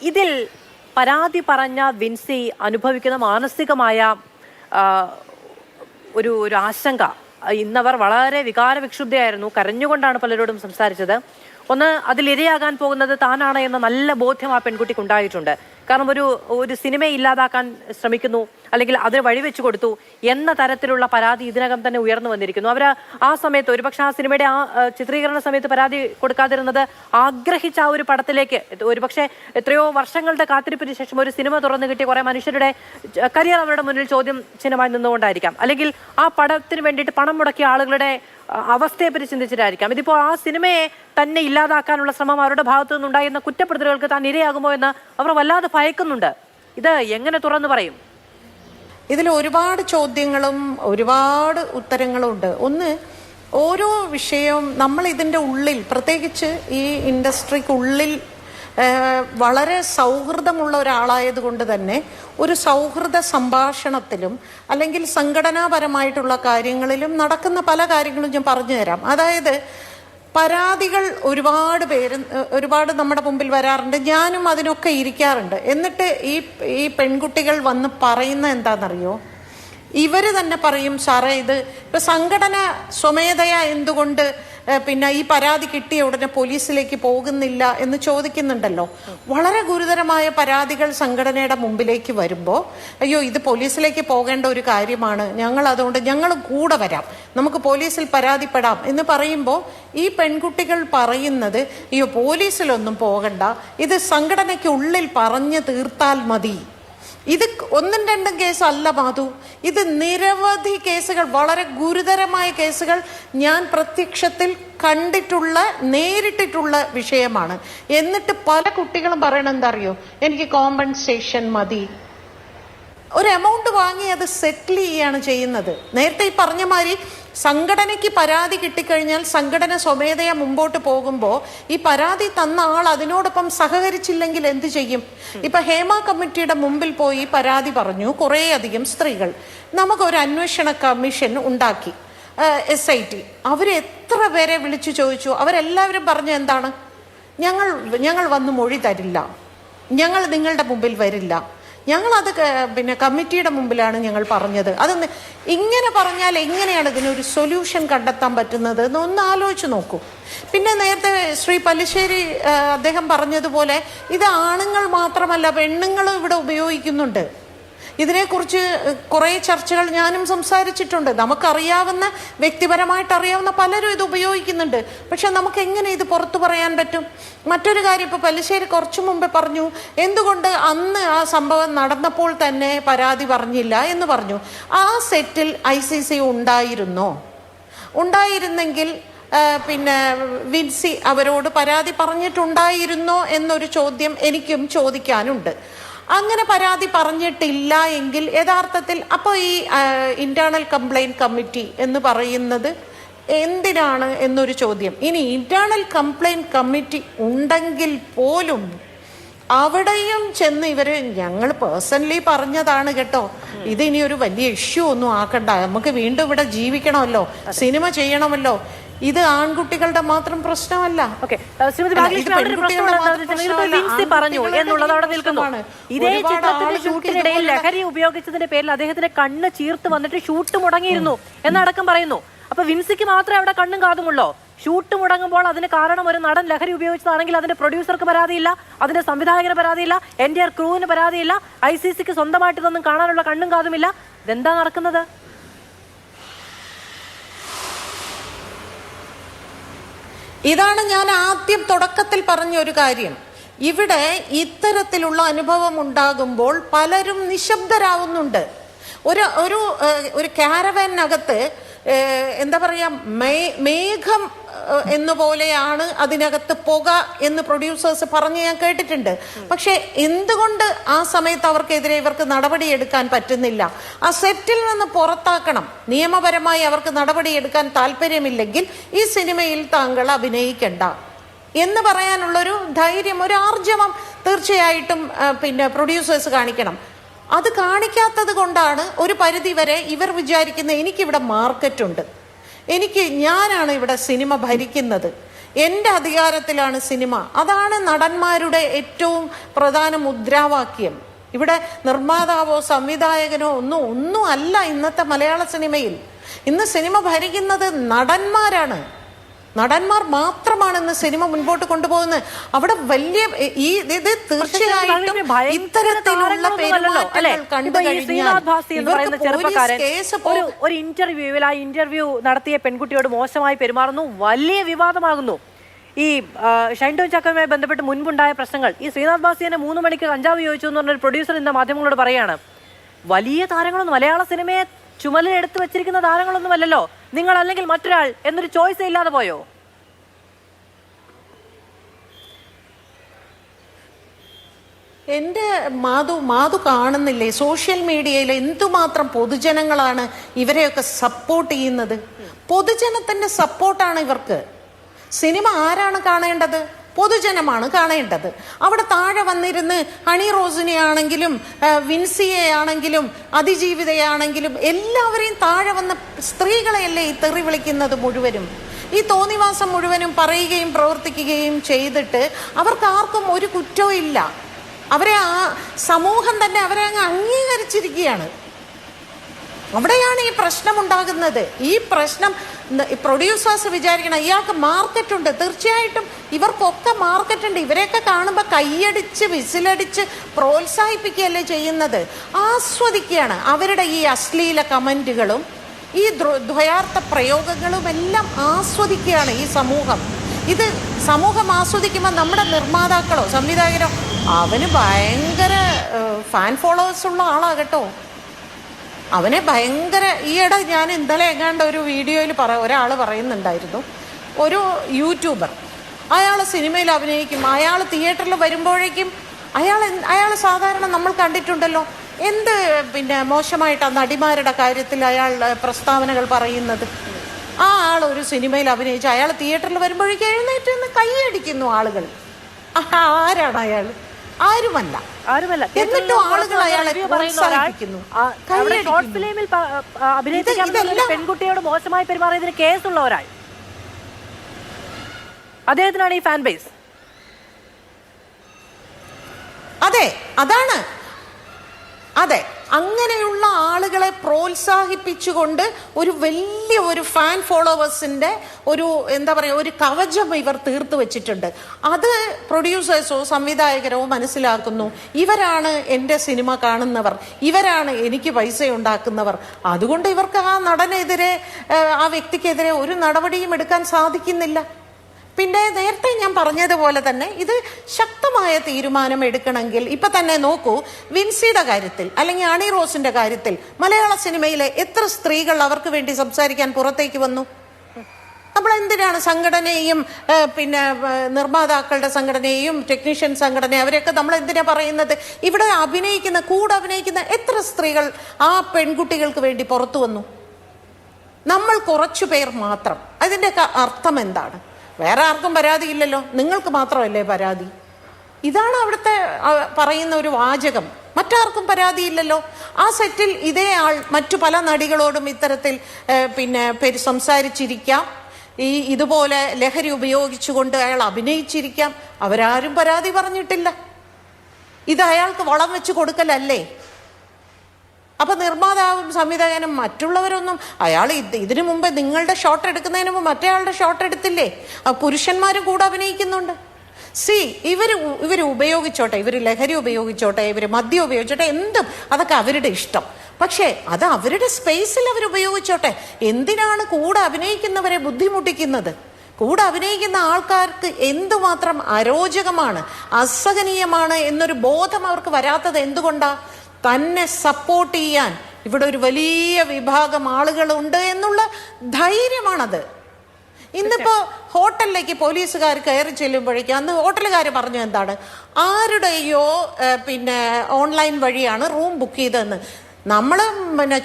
ഇതിൽ പരാതി പറഞ്ഞ വിൻസി അനുഭവിക്കുന്ന മാനസികമായ ഒരു ആശങ്ക, ഇന്നവർ വളരെ വികാരവിക്ഷുബ്ധയായിരുന്നു, കരഞ്ഞുകൊണ്ടാണ് പലരോടും സംസാരിച്ചത്. ഒന്ന്, അതിലിരയാകാൻ പോകുന്നത് താനാണ് എന്ന നല്ല ബോധ്യം ആ പെൺകുട്ടിക്ക് ഉണ്ടായിട്ടുണ്ട്. കാരണം ഒരു സിനിമയെ ഇല്ലാതാക്കാൻ ശ്രമിക്കുന്നു, അല്ലെങ്കിൽ അത് വഴിവെച്ചു കൊടുത്തു എന്ന തരത്തിലുള്ള പരാതി ഇതിനകം തന്നെ ഉയർന്നു വന്നിരിക്കുന്നു. അവർ ആ സമയത്ത്, ഒരുപക്ഷെ ആ സിനിമയുടെ ചിത്രീകരണ സമയത്ത് പരാതി കൊടുക്കാതിരുന്നത് ആഗ്രഹിച്ച ആ ഒരു പടത്തിലേക്ക്, ഒരുപക്ഷെ എത്രയോ വർഷങ്ങളുടെ കാത്തിരിപ്പിന് ശേഷം ഒരു സിനിമ തുറന്നു കിട്ടിയ കുറെ മനുഷ്യരുടെ കരിയർ അവരുടെ മുന്നിൽ ചോദ്യം ചിഹ്നമായി നിന്നുകൊണ്ടായിരിക്കാം. അല്ലെങ്കിൽ ആ പടത്തിന് വേണ്ടിയിട്ട് പണം മുടക്കിയ ആളുകളുടെ അവസ്ഥയെപ്പറ്റി ചിന്തിച്ചിട്ടായിരിക്കാം. ഇതിപ്പോ ആ സിനിമയെ തന്നെ ഇല്ലാതാക്കാനുള്ള ശ്രമം അവരുടെ ഭാഗത്തു നിന്നുണ്ടായിരുന്ന കുറ്റപ്പെടുത്തലുകൾക്ക് താൻ ഇരയാകുമോ എന്ന് അവർ വല്ലാതെ ഭയക്കുന്നുണ്ട്. ഇത് എങ്ങനെ തുറന്നു പറയും? ഇതിൽ ഒരുപാട് ചോദ്യങ്ങളും ഒരുപാട് ഉത്തരങ്ങളും ഉണ്ട്. ഒന്ന്, ഓരോ വിഷയവും നമ്മൾ ഇതിൻ്റെ ഉള്ളിൽ, പ്രത്യേകിച്ച് ഈ ഇൻഡസ്ട്രിക്കുള്ളിൽ വളരെ സൗഹൃദമുള്ള ഒരാളായത് കൊണ്ട് തന്നെ ഒരു സൗഹൃദ സംഭാഷണത്തിലും അല്ലെങ്കിൽ സംഘടനാപരമായിട്ടുള്ള കാര്യങ്ങളിലും നടക്കുന്ന പല കാര്യങ്ങളും ഞാൻ പറഞ്ഞു തരാം. അതായത് പരാതികൾ ഒരുപാട് നമ്മുടെ മുമ്പിൽ വരാറുണ്ട്. ഞാനും അതിനൊക്കെ ഇരിക്കാറുണ്ട്. എന്നിട്ട് ഈ പെൺകുട്ടികൾ വന്ന് പറയുന്ന എന്താണെന്നറിയോ? ഇവര് തന്നെ പറയും, സാറേ ഇത് ഇപ്പൊ സംഘടന സ്വമേധയാ എന്തുകൊണ്ട് പിന്നെ ഈ പരാതി കിട്ടിയ ഉടനെ പോലീസിലേക്ക് പോകുന്നില്ല എന്ന് ചോദിക്കുന്നുണ്ടല്ലോ. വളരെ ഗുരുതരമായ പരാതികൾ സംഘടനയുടെ മുമ്പിലേക്ക് വരുമ്പോൾ, അയ്യോ ഇത് പോലീസിലേക്ക് പോകേണ്ട ഒരു കാര്യമാണ്, അതുകൊണ്ട് ഞങ്ങൾ കൂടെ വരാം, നമുക്ക് പോലീസിൽ പരാതിപ്പെടാം എന്ന് പറയുമ്പോൾ ഈ പെൺകുട്ടികൾ പറയുന്നത്, അയ്യോ പോലീസിലൊന്നും പോകണ്ട, ഇത് സംഘടനയ്ക്കുള്ളിൽ പറഞ്ഞു തീർത്താൽ മതി. ഇത് ഒന്നും രണ്ടും കേസല്ല മാധു, ഇത് നിരവധി കേസുകൾ, വളരെ ഗുരുതരമായ കേസുകൾ ഞാൻ പ്രത്യക്ഷത്തിൽ കണ്ടിട്ടുള്ള, നേരിട്ടിട്ടുള്ള വിഷയമാണ്. എന്നിട്ട് പല കുട്ടികളും പറയണ എന്താ അറിയോ, എനിക്ക് കോമ്പൻസേഷൻ മതി. ഒരു എമൗണ്ട് വാങ്ങി അത് സെറ്റിൽ ചെയ്യാണ് ചെയ്യുന്നത്. നേരത്തെ ഈ പറഞ്ഞ മാതിരി സംഘടനയ്ക്ക് പരാതി കിട്ടിക്കഴിഞ്ഞാൽ സംഘടന സ്വമേധയാ മുമ്പോട്ട് പോകുമ്പോൾ ഈ പരാതി തന്ന ആൾ അതിനോടൊപ്പം സഹകരിച്ചില്ലെങ്കിൽ എന്ത് ചെയ്യും? ഇപ്പൊ ഹേമ കമ്മിറ്റിയുടെ മുമ്പിൽ പോയി പരാതി പറഞ്ഞു കുറേയധികം സ്ത്രീകൾ. നമുക്കൊരു അന്വേഷണ കമ്മീഷൻ ഉണ്ടാക്കി, SIT. അവരെത്ര പേരെ വിളിച്ചു ചോദിച്ചു, അവരെല്ലാവരും പറഞ്ഞു എന്താണ്, ഞങ്ങൾ വന്ന് മൊഴി തരില്ല, ഞങ്ങൾ നിങ്ങളുടെ മുമ്പിൽ വരില്ല, ഞങ്ങളത് പിന്നെ കമ്മിറ്റിയുടെ മുമ്പിലാണ് ഞങ്ങൾ പറഞ്ഞത്. അതൊന്ന് ഇങ്ങനെ പറഞ്ഞാൽ എങ്ങനെയാണ് ഇതിനൊരു സൊല്യൂഷൻ കണ്ടെത്താൻ പറ്റുന്നത് എന്നൊന്ന് ആലോചിച്ച് നോക്കൂ. പിന്നെ നേരത്തെ ശ്രീ പല്ലിശ്ശേരി അദ്ദേഹം പറഞ്ഞതുപോലെ ഇത് ആണുങ്ങൾ മാത്രമല്ല പെണ്ണുങ്ങളും ഇവിടെ ഉപയോഗിക്കുന്നുണ്ട്. ഇതിനെക്കുറിച്ച് കുറേ ചർച്ചകൾ ഞാനും സംസാരിച്ചിട്ടുണ്ട്. നമുക്കറിയാവുന്ന, വ്യക്തിപരമായിട്ട് അറിയാവുന്ന പലരും ഇത് ഉപയോഗിക്കുന്നുണ്ട്. പക്ഷെ നമുക്ക് എങ്ങനെ ഇത് പുറത്തു പറയാൻ പറ്റും? മറ്റൊരു കാര്യം, ഇപ്പോൾ പല്ലിശ്ശേരി കുറച്ചു മുമ്പേ പറഞ്ഞു, എന്തുകൊണ്ട് അന്ന് ആ സംഭവം നടന്നപ്പോൾ തന്നെ പരാതി പറഞ്ഞില്ല എന്ന് പറഞ്ഞു. ആ സെറ്റിൽ ICC ഉണ്ടായിരുന്നെങ്കിൽ പിന്നെ വിൻസി അവരോട് പരാതി പറഞ്ഞിട്ടുണ്ടായിരുന്നോ എന്നൊരു ചോദ്യം എനിക്കും ചോദിക്കാനുണ്ട്. അങ്ങനെ പരാതി പറഞ്ഞിട്ടില്ല എങ്കിൽ യഥാർത്ഥത്തിൽ അപ്പോൾ ഈ ഇന്റേണൽ കംപ്ലൈന്റ് കമ്മിറ്റി എന്ന് പറയുന്നത് എന്തിനാണ് എന്നൊരു ചോദ്യം. ഇനി ഇന്റേണൽ കംപ്ലൈന്റ് കമ്മിറ്റി ഉണ്ടെങ്കിൽ പോലും അവിടെയും ചെന്ന് ഞങ്ങൾ പേഴ്സണലി പറഞ്ഞതാണ് കേട്ടോ, ഇതിനി ഒരു വലിയ ഇഷ്യൂ ഒന്നും ആക്കണ്ട, നമുക്ക് വീണ്ടും ഇവിടെ ജീവിക്കണമല്ലോ, സിനിമ ചെയ്യണമല്ലോ, ഇത് ആൺകുട്ടികളുടെ മാത്രം പ്രശ്നമല്ല. പറഞ്ഞു എന്നുള്ളത് അവിടെ നിൽക്കുന്നു. ഇതേ ചിത്രത്തിന്റെ ഷൂട്ടിനിടയിൽ ലഹരി ഉപയോഗിച്ചതിന്റെ പേരിൽ അദ്ദേഹത്തിന്റെ കണ്ണ് ചീർത്ത് വന്നിട്ട് ഷൂട്ട് മുടങ്ങിയിരുന്നു എന്നടക്കം പറയുന്നു. അപ്പൊ വിൻസിക്ക് മാത്രമേ അവിടെ കണ്ണും കാതുമുള്ളോ? ഷൂട്ട് മുടങ്ങുമ്പോൾ അതിന് കാരണം ഒരു നടൻ ലഹരി ഉപയോഗിച്ചതാണെങ്കിൽ അതിന്റെ പ്രൊഡ്യൂസർക്ക് പരാതിയില്ല, അതിന്റെ സംവിധായകന് പരാതിയില്ല, എൻറ്റയർ ക്രൂവിന് പരാതിയില്ല, ICCക്ക് സ്വന്തമായിട്ട് ഇതൊന്നും കാണാനുള്ള കണ്ണും കാതുമില്ല. ഇതെന്താ നടക്കുന്നത്? ഇതാണ് ഞാൻ ആദ്യം തുടക്കത്തിൽ പറഞ്ഞ ഒരു കാര്യം. ഇവിടെ ഇത്തരത്തിലുള്ള അനുഭവം ഉണ്ടാകുമ്പോൾ പലരും നിശബ്ദരാവുന്നുണ്ട്. ഒരു കാരവാനകത്ത് എന്താ പറയാ, മേഘം എന്നുപോലെയാണ് അതിനകത്ത് പുക എന്ന് പ്രൊഡ്യൂസേഴ്സ് പറഞ്ഞ് ഞാൻ കേട്ടിട്ടുണ്ട്. പക്ഷെ എന്തുകൊണ്ട് ആ സമയത്ത് അവർക്കെതിരെ ഇവർക്ക് നടപടിയെടുക്കാൻ പറ്റുന്നില്ല? ആ സെറ്റിൽ നിന്ന് പുറത്താക്കണം. നിയമപരമായി അവർക്ക് നടപടിയെടുക്കാൻ താല്പര്യമില്ലെങ്കിൽ ഈ സിനിമയിൽ താങ്കൾ അഭിനയിക്കണ്ട എന്ന് പറയാനുള്ളൊരു ധൈര്യം, ഒരു ആർജവം തീർച്ചയായിട്ടും പിന്നെ പ്രൊഡ്യൂസേഴ്സ് കാണിക്കണം. അത് കാണിക്കാത്തത് കൊണ്ടാണ് ഒരു പരിധി വരെ ഇവർ വിചാരിക്കുന്ന എനിക്കിവിടെ മാർക്കറ്റുണ്ട്, ഞാനാണ് ഇവിടെ സിനിമ ഭരിക്കുന്നത് എൻ്റെ അധികാരത്തിലാണ് സിനിമ. അതാണ് നടന്മാരുടെ ഏറ്റവും പ്രധാന മുദ്രാവാക്യം. ഇവിടെ നിർമ്മാതാവോ സംവിധായകനോ ഒന്നും അല്ല ഇന്നത്തെ മലയാള സിനിമയിൽ. ഇന്ന് സിനിമ ഭരിക്കുന്നത് നടന്മാരാണ്. നടന്മാർ മാത്രമാണ് ഇന്ന് സിനിമ മുൻപോട്ട് കൊണ്ടുപോകുന്നത്. അവിടെ വലിയ ഇത് തീർച്ചയായിട്ടും ഇത്തരത്തിലുള്ള പെരുമാറ്റങ്ങൾ കണ്ടു കഴിഞ്ഞാൽ ഒരു ഇന്റർവ്യൂവിൽ ആ ഇന്റർവ്യൂ നടത്തിയ പെൺകുട്ടിയോട് മോശമായി പെരുമാറുന്നു, വലിയ വിവാദമാകുന്നു. ഈ ഷൈൻ ടോം ചാക്കോയുമായി ബന്ധപ്പെട്ട് മുൻപുണ്ടായ പ്രശ്നങ്ങൾ, ഈ ശ്രീനാഥ് ഭാസിയെ 3 മണിക്ക് കഞ്ചാവ് ചോദിച്ചു എന്ന് പറഞ്ഞൊരു പ്രൊഡ്യൂസർ ഇന്ന് മാധ്യമങ്ങളോട് പറയാണ്. വലിയ താരങ്ങളൊന്നും, മലയാള സിനിമയെ ചുമലിലെടുത്ത് വെച്ചിരിക്കുന്ന താരങ്ങളൊന്നുമല്ലല്ലോ നിങ്ങൾ, അല്ലെങ്കിൽ മറ്റൊരാൾ എന്നൊരു ചോയ്സ് ഇല്ലാതെ പോയോ? എൻ്റെ മാധു കാണുന്നില്ലേ സോഷ്യൽ മീഡിയയിൽ എന്തുമാത്രം പൊതുജനങ്ങളാണ് ഇവരെയൊക്കെ സപ്പോർട്ട് ചെയ്യുന്നത്. പൊതുജനത്തിന്റെ സപ്പോർട്ടാണ് ഇവർക്ക്. സിനിമ ആരാണ് കാണേണ്ടത്? പൊതുജനമാണ് കാണേണ്ടത്. അവിടെ താഴെ വന്നിരുന്ന് ഹണി റോസിനെ ആണെങ്കിലും വിൻസിയെ ആണെങ്കിലും അതിജീവിതയാണെങ്കിലും എല്ലാവരെയും താഴെ വന്ന സ്ത്രീകളെയല്ലേ ഈ തെറി വിളിക്കുന്നത് മുഴുവനും. ഈ തോന്നിവാസം മുഴുവനും പറയുകയും പ്രവർത്തിക്കുകയും ചെയ്തിട്ട് അവർക്ക് ആർക്കും ഒരു കുറ്റവും ഇല്ല. അവരെ ആ സമൂഹം തന്നെ അവരെ അങ്ങ് അംഗീകരിച്ചിരിക്കുകയാണ്. അവിടെയാണ് ഈ പ്രശ്നം ഉണ്ടാകുന്നത്. ഈ പ്രശ്നം പ്രൊഡ്യൂസേഴ്സ് വിചാരിക്കണം ഇയാൾക്ക് മാർക്കറ്റ് ഉണ്ട്. തീർച്ചയായിട്ടും ഇവർക്കൊക്കെ മാർക്കറ്റ് ഉണ്ട്. ഇവരെയൊക്കെ കാണുമ്പോൾ കൈയടിച്ച് വിസിലടിച്ച് പ്രോത്സാഹിപ്പിക്കുകയല്ലേ ചെയ്യുന്നത്, ആസ്വദിക്കുകയാണ്. അവരുടെ ഈ അശ്ലീല കമന്റുകളും ഈ ദ്വയാർത്ഥ പ്രയോഗങ്ങളും എല്ലാം ആസ്വദിക്കുകയാണ് ഈ സമൂഹം. ഇത് സമൂഹം ആസ്വദിക്കുമ്പോൾ നമ്മുടെ നിർമ്മാതാക്കളോ സംവിധായകരോ അവന് ഭയങ്കര ഫാൻ ഫോളോവേഴ്സ് ഉള്ള ആളാകട്ടോ. അവനെ ഭയങ്കര ഈയിടെ ഞാൻ ഇന്നലെ എങ്ങാണ്ട് ഒരു വീഡിയോയിൽ ഒരാൾ പറയുന്നുണ്ടായിരുന്നു, ഒരു അയാൾ സിനിമയിൽ അഭിനയിക്കും, അയാൾ തിയേറ്ററിൽ വരുമ്പോഴേക്കും അയാൾ സാധാരണ നമ്മൾ കണ്ടിട്ടുണ്ടല്ലോ എന്ത് മോശമായിട്ടാണ് നടിമാരുടെ കാര്യത്തിൽ അയാൾ പ്രസ്താവനകൾ പറയുന്നത്. ആ ആൾ ഒരു സിനിമയിൽ അഭിനയിച്ച് അയാൾ തിയേറ്ററിൽ വരുമ്പോഴേക്കും എഴുന്നേറ്റ് നിന്ന് കൈയടിക്കുന്നു ആളുകൾ. ആരാണ് അയാൾ? ആരുമല്ല. എന്നിട്ടും ആളുകൾ അയാളെ പ്രോത്സാഹിപ്പിക്കുന്നു. പെൺകുട്ടിയോട് മോശമായി പെരുമാറിയതിന് കേസുള്ള ഒരാൾ അദ്ദേഹത്തിനാണ് ഈ ഫാൻ ബേസ്. അതെ, അതാണ്. അതെ, അങ്ങനെയുള്ള ആളുകളെ പ്രോത്സാഹിപ്പിച്ചുകൊണ്ട് ഒരു ഫാൻ ഫോളോവേഴ്സിന്റെ ഒരു കവചം ഇവർ തീർത്തു വെച്ചിട്ടുണ്ട്. അത് പ്രൊഡ്യൂസേഴ്സോ സംവിധായകരോ മനസ്സിലാക്കുന്നു. ഇവരാണ് എൻ്റെ സിനിമ കാണുന്നവർ, ഇവരാണ് എനിക്ക് പൈസ ഉണ്ടാക്കുന്നവർ. അതുകൊണ്ട് ഇവർക്ക് ആ നടനെതിരെ ആ വ്യക്തിക്കെതിരെ ഒരു നടപടിയും എടുക്കാൻ സാധിക്കുന്നില്ല. പിന്നെ നേരത്തെ ഞാൻ പറഞ്ഞതുപോലെ തന്നെ ഇത് ശക്തമായ തീരുമാനം എടുക്കണമെങ്കിൽ ഇപ്പൊ തന്നെ നോക്കൂ, വിൻസിയുടെ കാര്യത്തിൽ അല്ലെങ്കിൽ അണി റോസിന്റെ കാര്യത്തിൽ മലയാള സിനിമയിലെ എത്ര സ്ത്രീകൾ അവർക്ക് വേണ്ടി സംസാരിക്കാൻ പുറത്തേക്ക് വന്നു? നമ്മൾ എന്തിനാണ് സംഘടനയും നിർമ്മാതാക്കളുടെ സംഘടനയും ടെക്നീഷ്യൻ സംഘടന അവരെയൊക്കെ നമ്മൾ എന്തിനാ പറയുന്നത്? ഇവിടെ കൂടെ അഭിനയിക്കുന്ന എത്ര സ്ത്രീകൾ ആ പെൺകുട്ടികൾക്ക് വേണ്ടി പുറത്തു വന്നു? നമ്മൾ കുറച്ചു പേർ മാത്രം. അതിൻ്റെ അർത്ഥം എന്താണ്? വേറെ ആർക്കും പരാതിയില്ലല്ലോ, നിങ്ങൾക്ക് മാത്രമല്ലേ പരാതി? ഇതാണ് അവിടുത്തെ പറയുന്ന ഒരു വാചകം. മറ്റാർക്കും പരാതിയില്ലല്ലോ. ആ സെറ്റിൽ ഇതേ ആൾ മറ്റു പല നടികളോടും ഇത്തരത്തിൽ സംസാരിച്ചിരിക്കാം, ഇതുപോലെ ലഹരി ഉപയോഗിച്ചുകൊണ്ട് അയാൾ അഭിനയിച്ചിരിക്കാം. അവരാരും പരാതി പറഞ്ഞിട്ടില്ല. ഇത് അയാൾക്ക് വളം വെച്ച് കൊടുക്കലല്ലേ? അപ്പൊ നിർമ്മാതാവും സംവിധായകനും മറ്റുള്ളവരൊന്നും ഇതിനു മുമ്പ് നിങ്ങളുടെ ഷോട്ട് എടുക്കുന്നതിന് മുമ്പ് മറ്റേയാളുടെ ഷോട്ട് എടുത്തില്ലേ? പുരുഷന്മാരും കൂടെ അഭിനയിക്കുന്നുണ്ട്. ഇവര് ഉപയോഗിച്ചോട്ടെ, ഇവര് ലഹരി ഉപയോഗിച്ചോട്ടെ, ഇവര് മദ്യം ഉപയോഗിച്ചോട്ടെ, എന്തും അതൊക്കെ അവരുടെ ഇഷ്ടം. പക്ഷേ അത് അവരുടെ സ്പേസിൽ അവർ ഉപയോഗിച്ചോട്ടെ. എന്തിനാണ് കൂടെ അഭിനയിക്കുന്നവരെ ബുദ്ധിമുട്ടിക്കുന്നത്? കൂടെ അഭിനയിക്കുന്ന ആൾക്കാർക്ക് എന്തുമാത്രം അരോചകമാണ്, അസഹനീയമാണ് എന്നൊരു ബോധം അവർക്ക് വരാത്തത് എന്തുകൊണ്ടാ? തന്നെ സപ്പോർട്ട് ചെയ്യാൻ ഇവിടെ ഒരു വലിയ വിഭാഗം ആളുകളുണ്ട് എന്നുള്ള ധൈര്യമാണത്. ഇന്നിപ്പോ ഹോട്ടലിലേക്ക് പോലീസുകാർ കയറി ചെല്ലുമ്പോഴേക്കും അന്ന് ഹോട്ടലുകാർ പറഞ്ഞു എന്താണ്, ആരുടെയോ ഓൺലൈൻ വഴിയാണ് റൂം ബുക്ക് ചെയ്തതെന്ന്. നമ്മൾ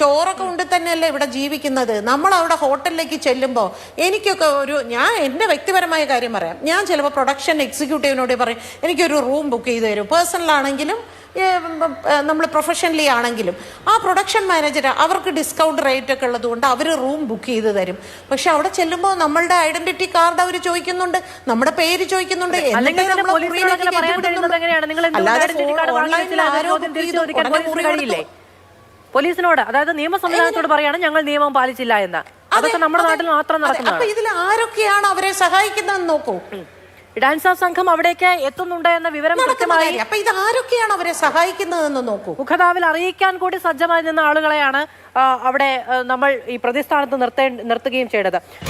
ചോറൊക്കെ ഉണ്ട് തന്നെയല്ലേ ഇവിടെ ജീവിക്കുന്നത്. നമ്മൾ അവിടെ ഹോട്ടലിലേക്ക് ചെല്ലുമ്പോൾ എനിക്കൊക്കെ ഞാൻ എൻ്റെ വ്യക്തിപരമായ കാര്യം പറയാം. ഞാൻ ചിലപ്പോൾ പ്രൊഡക്ഷൻ എക്സിക്യൂട്ടീവിനോട് പറയും എനിക്കൊരു റൂം ബുക്ക് ചെയ്ത് തരും. പേഴ്സണലാണെങ്കിലും നമ്മൾ പ്രൊഫഷണലി ആണെങ്കിലും ആ പ്രൊഡക്ഷൻ മാനേജർ അവർക്ക് ഡിസ്കൗണ്ട് റേറ്റ് ഒക്കെ ഉള്ളതുകൊണ്ട് അവർ റൂം ബുക്ക് ചെയ്ത് തരും. പക്ഷെ അവിടെ ചെല്ലുമ്പോൾ നമ്മളുടെ ഐഡന്റിറ്റി കാർഡ് അവർ ചോദിക്കുന്നുണ്ട്, നമ്മുടെ പേര് ചോദിക്കുന്നുണ്ട്. പോലീസിനോട്, അതായത് നിയമ സംവിധാനത്തോട് പറയാണ് ഞങ്ങൾ നിയമം പാലിച്ചില്ല എന്ന്. അതൊക്കെ നമ്മുടെ നാട്ടിൽ മാത്രം നടക്കുന്നത്. ഇതിൽ ആരൊക്കെയാണ് അവരെ സഹായിക്കുന്നതെന്ന് നോക്കൂ. ഡാൻസ് സംഘം അവിടേക്ക് എത്തുന്നുണ്ട് എന്ന വിവരം കൃത്യമായി. അപ്പൊ ഇത് ആരൊക്കെയാണ് അവരെ സഹായിക്കുന്നതെന്ന് നോക്കൂ. മുഖതാവിൽ അറിയിക്കാൻ കൂടി സജ്ജമായി നിന്ന ആളുകളെയാണ് അവിടെ നമ്മൾ ഈ പ്രതിസ്ഥാനത്ത് നിർത്തുകയും ചെയ്തത്.